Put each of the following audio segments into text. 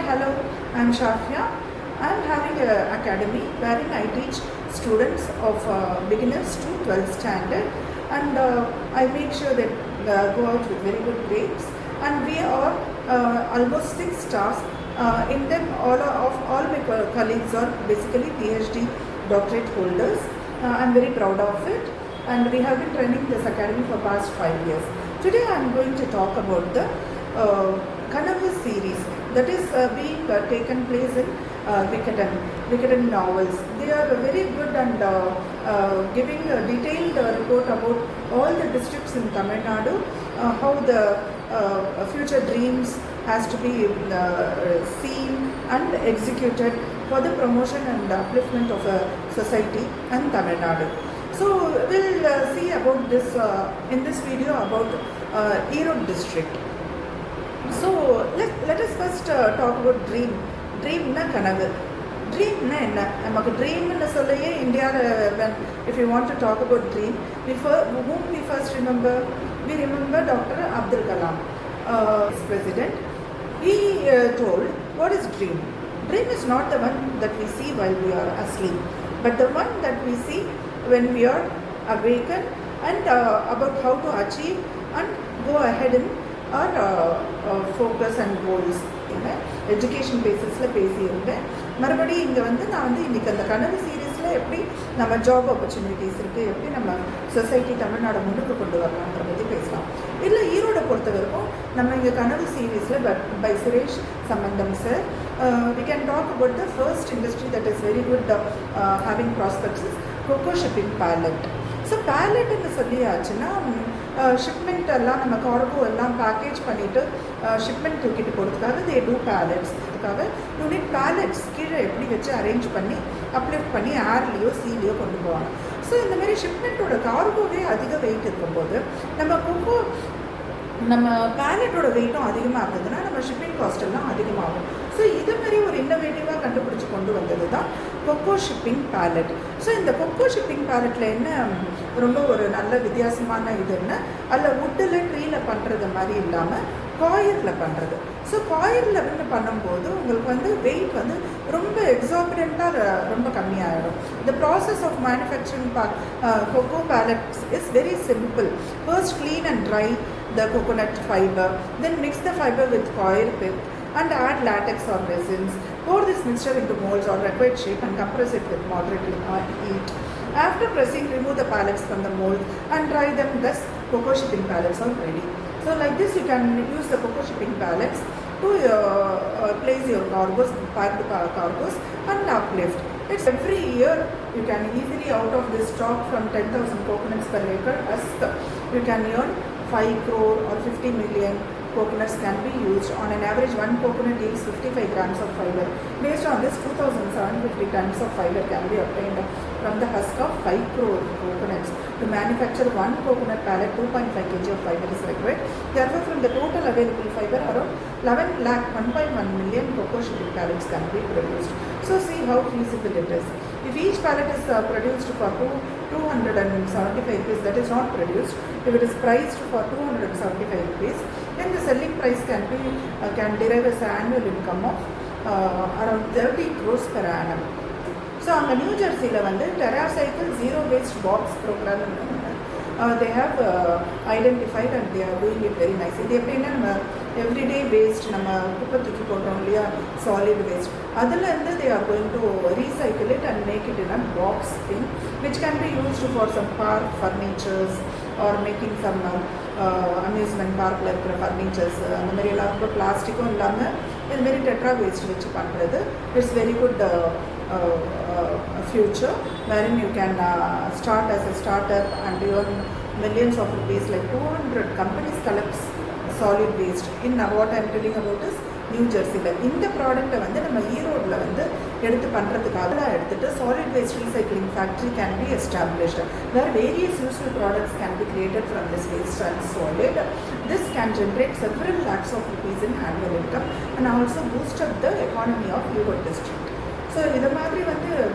hello, I'm Shafia. I'm having an academy wherein I teach students of beginners to 12th standard, and I make sure that go out with very good grades. And we are almost 6 stars. In them, all my colleagues are basically PhD doctorate holders. I'm very proud of it, and we have been running this academy for past 5 years. Today I'm going to talk about the Kanavu series that is being taken place in Vikatan novels. They are very good and giving a detailed report about all the districts in Tamil Nadu, how the future dreams has to be seen and executed for the promotion and upliftment of a society and Tamil Nadu. So we'll see about this in this video about Erode district. So let us first talk about dream. Dream na kanavu. Dream na enna? Namakku dream na sollaye India when if you want to talk about dream, whom we first remember? We remember Dr. Abdul Kalam, president. He told, what is dream? Dream is not the one that we see while we are asleep, but the one that we see when we are awakened, and about how to achieve and go ahead in our focus and goals. Education பேசிஸில் பேசியிருந்தேன். மறுபடியும் இங்கே நான் இன்றைக்கி அந்த கனவு சீரீஸில் எப்படி நம்ம ஜாப் ஆப்பர்ச்சுனிட்டிஸ் இருக்குது, எப்படி நம்ம சொசைட்டி தமிழ்நாடு முன்னுக்கு கொண்டு வரலாம்ன்ற பற்றி பேசலாம். இல்லை ஈரோடை பொறுத்த வரைக்கும் நம்ம இங்கே கனவு சீரீஸில் பை சுரேஷ் சம்பந்தம் sir we can talk about the first industry that is very good having prospects is cocoa shipping pallet. So பேலெட்டுன்னு சொல்லியாச்சுன்னா ஷிப்மெண்ட் எல்லாம் நம்ம கார்கோ எல்லாம் பேக்கேஜ் பண்ணிவிட்டு ஷிப்மெண்ட் தூக்கிட்டு போகிறதுக்காக தே டூ பேலெட்ஸ். அதுக்காக யூனிட் பேலெட்ஸ் கீழே எப்படி வச்சு அரேஞ்ச் பண்ணி அப்லிஃப்ட் பண்ணி ஏர்லேயோ சீலையோ கொண்டு போவாங்க. ஸோ இந்தமாரி ஷிப்மெண்ட்டோட கார்கோவே அதிக வெயிட் இருக்கும்போது நம்ம பேலெட்டோட வெயிட்டும் அதிகமாக இருந்ததுன்னா நம்ம ஷிப்பிங் காஸ்ட் எல்லாம் அதிகமாகும். ஸோ இது மாதிரி ஒரு இன்னோவேட்டிவாக கண்டுபிடிச்சி கொண்டு வந்தது தான் கொக்கோ ஷிப்பிங் பேலட். ஸோ இந்த கொக்கோ ஷிப்பிங் பேலட்டில் என்ன ரொம்ப ஒரு நல்ல வித்தியாசமான இதுன்னு, அதில் வுட்டில் ட்ரீயில் பண்ணுறது மாதிரி இல்லாமல் காயிலில் பண்ணுறது. ஸோ காயிலில் பண்ணும்போது உங்களுக்கு வெயிட் ரொம்ப எக்ஸாபிடண்ட்டாக ரொம்ப கம்மியாகிடும். The process of manufacturing cocoa pellets is very simple. First clean and dry the coconut fiber, then mix the fiber with coir pith and add latex or resins. Pour this mixture into molds or required shape and compress it with moderate heat. After pressing, remove the pellets from the mold and dry them. Thus, cocoa shipping pellets are ready. So like this, you can use the cocoa shipping pellets to place your cargoes, packed cargoes and uplift. It's every year you can easily out of this stock from 10,000 coconuts per acre husk, you can earn 5 crore or 50 million coconuts can be used. On an average, one coconut yields 55 grams of fiber. Based on this, 2,750 tons of fiber can be obtained from the husk of 5 crore coconuts. To manufacture one coconut pallet, 2.5 kg of fiber is required. Therefore, from the total available fiber, around 1.1 million cocoa shipping pallets can be produced. So see how feasible it is. If each pallet is produced for 275 rupees, that is not produced. If it is priced for 275 rupees, then the selling price can derive as an annual income of around 30 crores per annum. So on the New Jersey level, TerraCycle Zero Waste Box program they have identified and they are doing it very nicely. இது எப்படின்னா நம்ம everyday waste நம்ம குப்பை தூக்கி போடுறோம் இல்லையா, solid waste, அதில் they are going to recycle it and make it in a box thing which can be used for some park furnitures or making some amusement பார்க்கில் இருக்கிற ஃபர்னிச்சர்ஸ் அந்த மாதிரி எல்லாம் ரொம்ப பிளாஸ்டிக்கும் இல்லாமல் இதுமாரி டெட்ரா வேஸ்ட் வச்சு பண்ணுறது. It's very good future wherein you can start as a startup and earn millions of rupees. Like 200 companies collects solid waste in what I am telling about is New Jersey. இந்த ப்ராடக்டை நம்ம ஈரோடில் எடுத்து பண்ணுறதுக்காக எடுத்துகிட்டு solid waste recycling factory can be established where various useful products can be created from this waste and solid. This can generate several lakhs of rupees in annual income and also boost up the economy of Erode district. So இது மாதிரி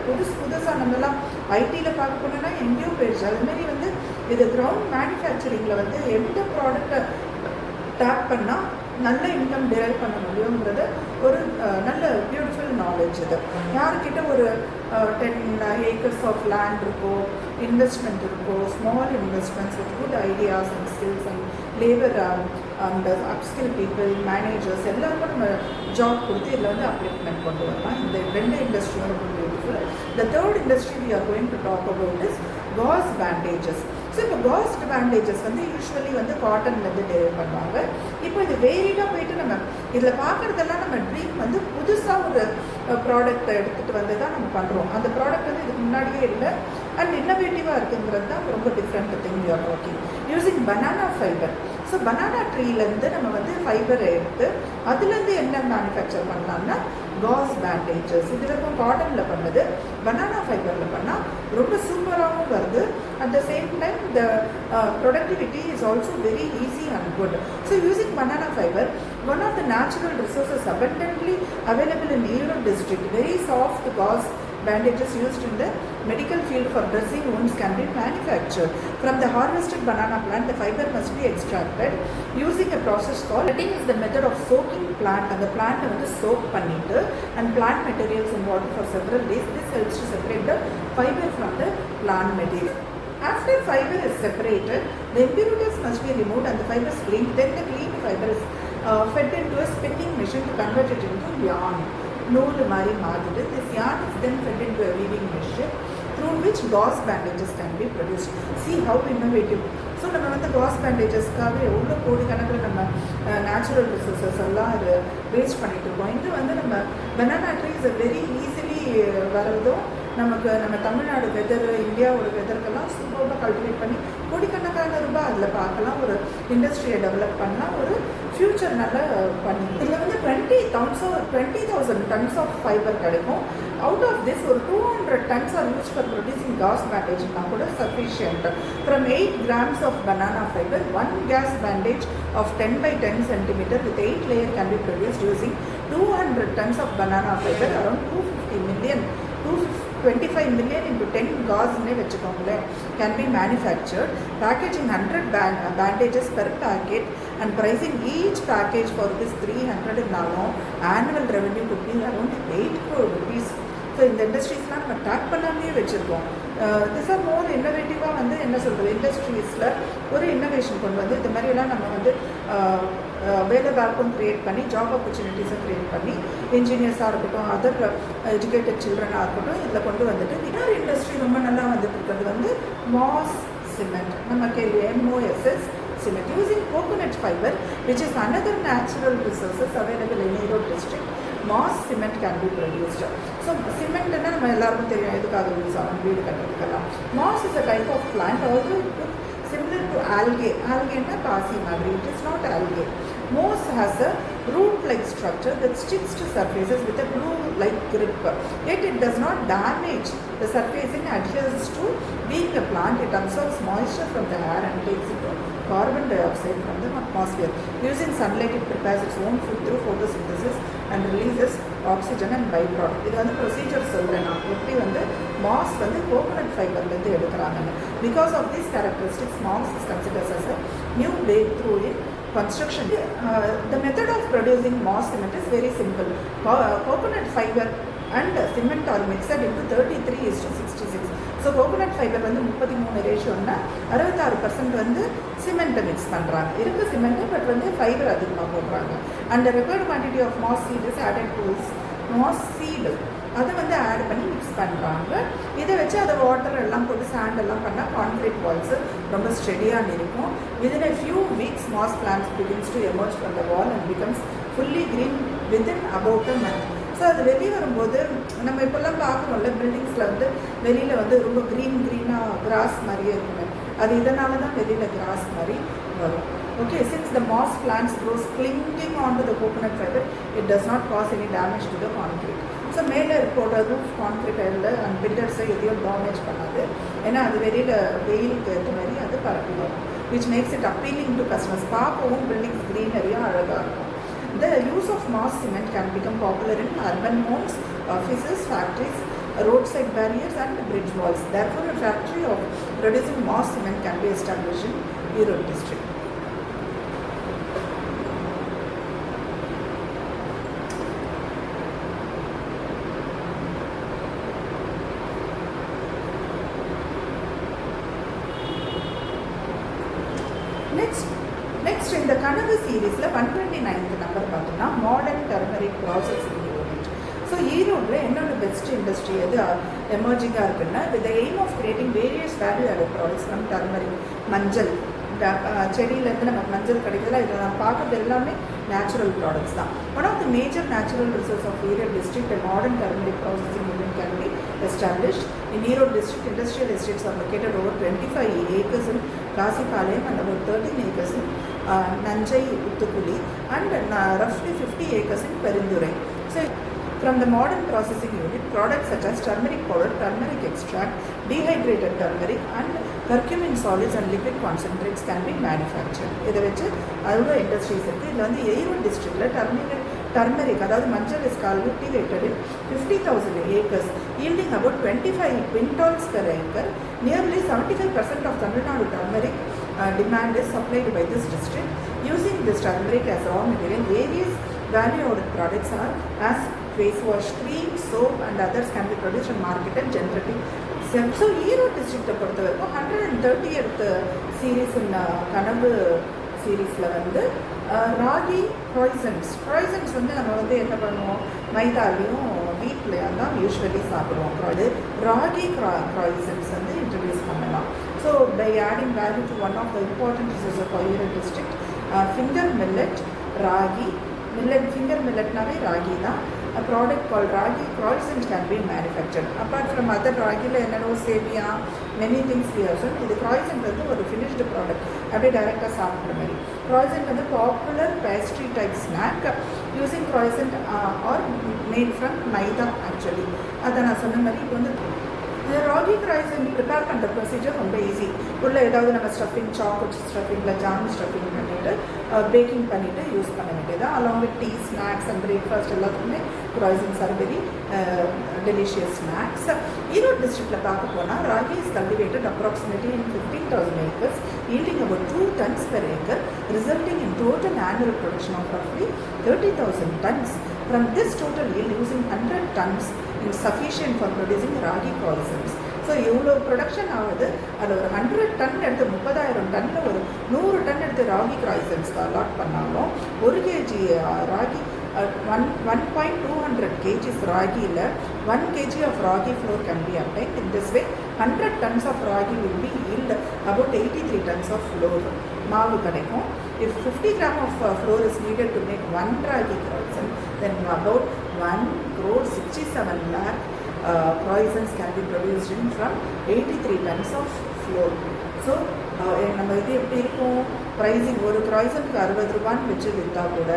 புதுசாக நம்மலாம் ஐடியில் பார்க்க போனோன்னா எங்கேயோ போயிடுச்சு. அதுமாரி இது கிரவுண்ட் மேனுஃபேக்சரிங்கில் எந்த ப்ராடக்டை டேப் பண்ணால் நல்ல இன்கம் டிரைவ் பண்ண முடியுங்கிறது ஒரு நல்ல பியூட்டிஃபுல் நாலேஜ். இது யாருக்கிட்ட ஒரு 10 acres ஆஃப் லேண்ட் இருக்கோ, இன்வெஸ்ட்மெண்ட் இருக்கோ, small investments with good ideas and skills and labour and upskill people, managers எல்லாருக்கும் நம்ம ஜாப் கொடுத்து இதில் வந்து அப்ளிக்மெண்ட் கொண்டு வரலாம். இந்த 2 இண்டஸ்ட்ரியும் ரொம்ப beautiful. The third industry we are going to talk about is gauze bandages. So இப்போ gauze bandages வந்து யூஸ்வலி வந்து காட்டன்லேருந்து டெரைவ் பண்ணுவாங்க. இப்போ இது வேரிடாக போயிட்டு நம்ம இதில் பார்க்குறதெல்லாம் நம்ம ட்ரீம் வந்து புதுசாக ஒரு ப்ராடக்டை எடுத்துகிட்டு வந்து தான் நம்ம பண்ணுறோம். அந்த ப்ராடக்ட் வந்து இதுக்கு முன்னாடியே இல்லை அண்ட் இன்னோவேட்டிவாக இருக்குங்கிறது தான் ரொம்ப different thing we are working using banana fibre. So banana ட்ரீலேருந்து நம்ம வந்து ஃபைபரை எடுத்து அதுலேருந்து என்ன மேனுஃபேக்சர் பண்ணலாம்னா gauze bandages. இது வரைக்கும் காட்டனில் பண்ணது, பனானா ஃபைபரில் பண்ணால் ரொம்ப சூப்பராகவும் வருது. At the same time the productivity is also very easy and good. So using banana fiber, one of the natural resources abundantly available in Erode district, very soft gauze bandages used in the medical field for dressing wounds can be manufactured. From the harvested banana plant, the fiber must be extracted using a process called cutting is the method of soaking plant. And the plant வந்து soak பண்ணிட்டு and plant materials in water for several days. This helps to separate the fiber from the plant material. After fiber is separated, the impurities must be removed and the fiber is cleaned. Then the clean fiber is fed into a spinning machine to convert it into yarn. நூல் மாதிரி மாறிட்டு this yarn is then fed into a weaving machine through which gauze bandages can be produced. See how innovative. So நம்ம வந்து gauze bandagesக்காக எவ்வளோ கோடிக்கணக்கில் நம்ம natural resources எல்லாம் அது வேஸ்ட் பண்ணிகிட்டு இருக்கோம். இது வந்து நம்ம பனானா ட்ரீஸ் வெரி ஈஸிலி வரதும் நமக்கு நம்ம தமிழ்நாடு வெதர், இந்தியாவோட வெதருக்கெல்லாம் சூப்பராக கல்டிவேட் பண்ணி கோடிக்கணக்கான ரூபாய் அதில் பார்க்கலாம். ஒரு இண்டஸ்ட்ரியை டெவலப் பண்ணால் ஒரு ஃப்யூச்சர் நல்லா பண்ணி இதில் வந்து 20,000 tons ஆஃப் ஃபைபர் கிடைக்கும். அவுட் ஆஃப் திஸ் ஒரு 200 tons are use for producing gauze bandage கூட sufficient. From 8 grams of banana fiber, 1 gauze bandage of 10 by 10 centimeter with 8 layer can be produced using 200 tons of banana fiber, around 225 million into 10 gauze வச்சுக்கோங்களேன் can be manufactured. Packaging 100 bandages per packet and pricing each package for this 300 இருந்தாலும் annual revenue could be around 8 crore rupees. So இந்த இண்டஸ்ட்ரீஸ்லாம் நம்ம take பண்ணாமே வச்சுருக்கோம். This R மோர் இன்னோவேட்டிவாக வந்து என்ன சொல்கிறது, இண்டஸ்ட்ரீஸில் ஒரு இன்னோவேஷன் கொண்டு வந்து இந்த மாதிரியெல்லாம் நம்ம வந்து வேலை வாய்ப்பும் க்ரியேட் பண்ணி ஜாப் ஆப்பர்ச்சுனிட்டிஸும் க்ரியேட் பண்ணி இன்ஜினியர்ஸாக இருக்கட்டும், அதர் எஜுகேட்டட் சில்ட்ரனாக இருக்கட்டும், இதில் கொண்டு வந்துட்டு இன்னொரு இண்டஸ்ட்ரி ரொம்ப நல்லா வந்துட்டு இருக்கிறது வந்து மாஸ் சிமெண்ட். நம்ம கேள்வி MOSS cement using coconut fiber, which is another natural resources available in Erode district. Moss cement can be produced. So cement na நம்ம எல்லாருக்கும் தெரியும் எதுக்காக யூஸ் ஆகும், வீடு கட்டுறதுக்கெல்லாம். Moss is a type of plant, although it looks similar to algae. Algae na பாசி மாதிரி, it is not algae. Moss has a root-like structure that sticks to surfaces with a glue-like grip. Yet it does not damage the surface and adheres to being a plant. It absorbs moisture from the air and takes it carbon dioxide from the atmosphere. Using sunlight, it prepares its own food through photosynthesis and releases oxygen and byproduct. இது வந்து procedure சொல்கிறேன் நான் எப்படி வந்து mass வந்து coconut ஃபைபர்லேருந்து எடுக்கிறாங்கன்னு. Because of these characteristics mass is considers as a new break through in construction. The method of producing moss cement is very simple. Coconut fiber and cement are mixed into 33:66. So coconut fibre வந்து 33 ரேஷியோன்னா 66% வந்து சிமெண்ட்டை mix பண்ணுறாங்க. இருக்குது cement, but வந்து fibre அதிகமாக போடுறாங்க. And required quantity of mass seed is added to mass seed, அதை வந்து add பண்ணி மிக்ஸ் பண்ணுறாங்க. இதை வச்சு அதை வாட்டர் எல்லாம் போட்டு சாண்ட் எல்லாம் பண்ணால் கான்க்ரீட் வால்ஸு ரொம்ப ஸ்டெடியாக இருக்கும். Within a few weeks moss plants begins to emerge from the wall and becomes fully green within about a month. So அது வெளியே வரும்போது நம்ம இப்போல்லாம் பார்க்குறோம்ல, பில்டிங்ஸில் வந்து வெளியில் வந்து ரொம்ப க்ரீனாக கிராஸ் மாதிரியே இருக்குங்க. அது இதனால தான் வெளியில் கிராஸ் மாதிரி வரும். Okay, since the moss plants grows clinging onto the coconut fiber, it does not cause any damage to the concrete. So மேலே போடுற ரூஃப் கான்க்ரீட் இல்லை அண்ட் பில்டர்ஸை எதையும் டேமேஜ் பண்ணாது. ஏன்னா அது வெளியில் வெயிலுக்கு ஏற்ற மாதிரி அது பரப்பி வரும். which makes it appealing to customers. பார்க்கவும் பில்டிங்ஸ் க்ரீனரியாக அழகாக இருக்கும். The use of moss cement can become popular in urban homes, offices, factories, roadside barriers and bridge walls. Therefore, a factory of producing moss cement can be established in Erode district. சீரீஸில் 129th number பார்த்தோம்னா modern turmeric processing unit. So ஈரோடில் என்னோட best industry எது எமர்ஜிங்காக இருக்குன்னா with aim of creating various value added products from turmeric. மஞ்சள் செடியிலேருந்து நமக்கு மஞ்சள் கிடைக்கிறதுல இதில் நம்ம பார்க்குறது எல்லாமே நேச்சுரல் ப்ராடக்ட்ஸ் தான். One of the major natural resource of Erode district and modern turmeric processing unit can be established in Erode district. Industrial estates are located over 25 acres in Kasipalayam and about 13 acres in Nanjai Uttukuli and roughly 50 acres in Perindurai. So from the modern processing unit, products such as turmeric powder, turmeric extract, dehydrated turmeric and curcumin solids and liquid concentrates can be manufactured. இதை வச்சு அதோட industries இருக்குது. இதில் வந்து ஈரோடு டிஸ்ட்ரிக்டில் turmeric, அதாவது மஞ்சள் is cultivated in 50,000 acres, yielding about 25 quintals per acre. Nearly 75% of Tamil Nadu turmeric demand is supplied by this district. Using this turmeric as raw material, various value-added products are as face wash, cream, soap and others can be produced and marketed generally. So, Erode district பொறுத்த வரைக்கும் 130th series in கனவு சீரீஸில் வந்து ராகி க்ராய்சன்ஸ் வந்து நம்ம வந்து என்ன பண்ணுவோம், மைதாலையும் வீட்லையும் தான் யூஸ்வலி சாப்பிடுவோம். அது ராகி க்ராய்சன்ஸ் வந்து இன்ட்ரடியூஸ் பண்ணலாம். So by adding value to one of the important resource of Erode district, finger millet, ragi millet, finger milletனாவே ராகி தான். A product called ragi croissants can be manufactured. Apart from other ராகியில் என்னென்னோ சேவியா many things we have. இது croissant வந்து ஒரு finished product, அப்படியே டைரெக்டாக சாப்பிட்ற மாதிரி. croissant வந்து popular pastry type snack. Using croissant or made from maida actually. அதை நான் சொன்ன மாதிரி இப்போ வந்து இந்த ராகி croissant ப்ரிப்பேர் பண்ணுற ப்ரொசீஜர் ரொம்ப ஈஸி. உள்ள ஏதாவது நம்ம ஸ்டஃபிங், சாக்லேட் ஸ்டஃபிங்கில் ஜாம் ஸ்டஃபிங் பண்ணிவிட்டு பேக்கிங் பண்ணிவிட்டு யூஸ் பண்ண வேண்டியது. Along with tea, snacks and breakfast எல்லாத்துக்குமே croissants are very delicious snacks. Erode districtல பார்க்க போனால் ragi is cultivated approximately in 15,000 acres, yielding about 2 tons per acre, resulting in total annual production of roughly 30,000 tons. From this total yield, using 100 tons is sufficient for producing ragi croissants. So இவ்வளோ production ஆகுது. அதில் ஒரு 100 ton எடுத்து 30,000 டன்னில் ஒரு 100 ton எடுத்து ragi க்ராய்சன்ஸ்க்கு allot பண்ணாலும் 1 kg ragi 1.200 kgs ராகியில் 1 kg of ragi flour can be obtained. In this way 100 tons of ragi will be yield about 83 tons of flour மாவு கிடைக்கும். If 50 gram of flour is needed to make 1 ragi croissant, then about 1,67 lakh croissants can be produced in from 83 tons of flour. So நம்ம இது எப்படி இருக்கும், pricing ஒரு croissantக்கு 60 ரூபான்னு வச்சு விற்றா கூட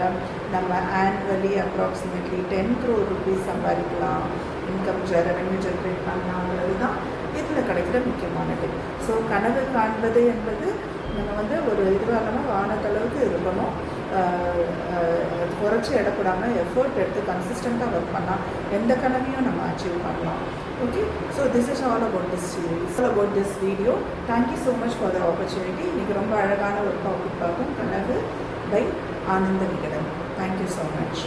நம்ம ஆனுவலி அப்ராக்சிமேட்லி 10 crore rupees சம்பாதிக்கலாம், இன்கம் ரெவென்யூ ஜென்ரேட் பண்ணலாங்கிறது தான் இதில் கிடைக்கிற முக்கியமானது. ஸோ கனவு காண்பது என்பது நம்ம வந்து ஒரு இதுவாக இல்லாமல் வானத்தளவுக்கு இருக்கணும், குறைச்சி இடப்படாமல் எஃபர்ட் எடுத்து கன்சிஸ்டண்ட்டாக ஒர்க் பண்ணால் எந்த கனவையும் நம்ம அச்சீவ் பண்ணலாம். Okay, so this is all about this series, all about this video. Thank you so much for the opportunity. இன்னைக்கு ரொம்ப அழகான ஒரு டாபிக் பார்க்கும், கனவு by Ananda Vikatan. Thank you so much.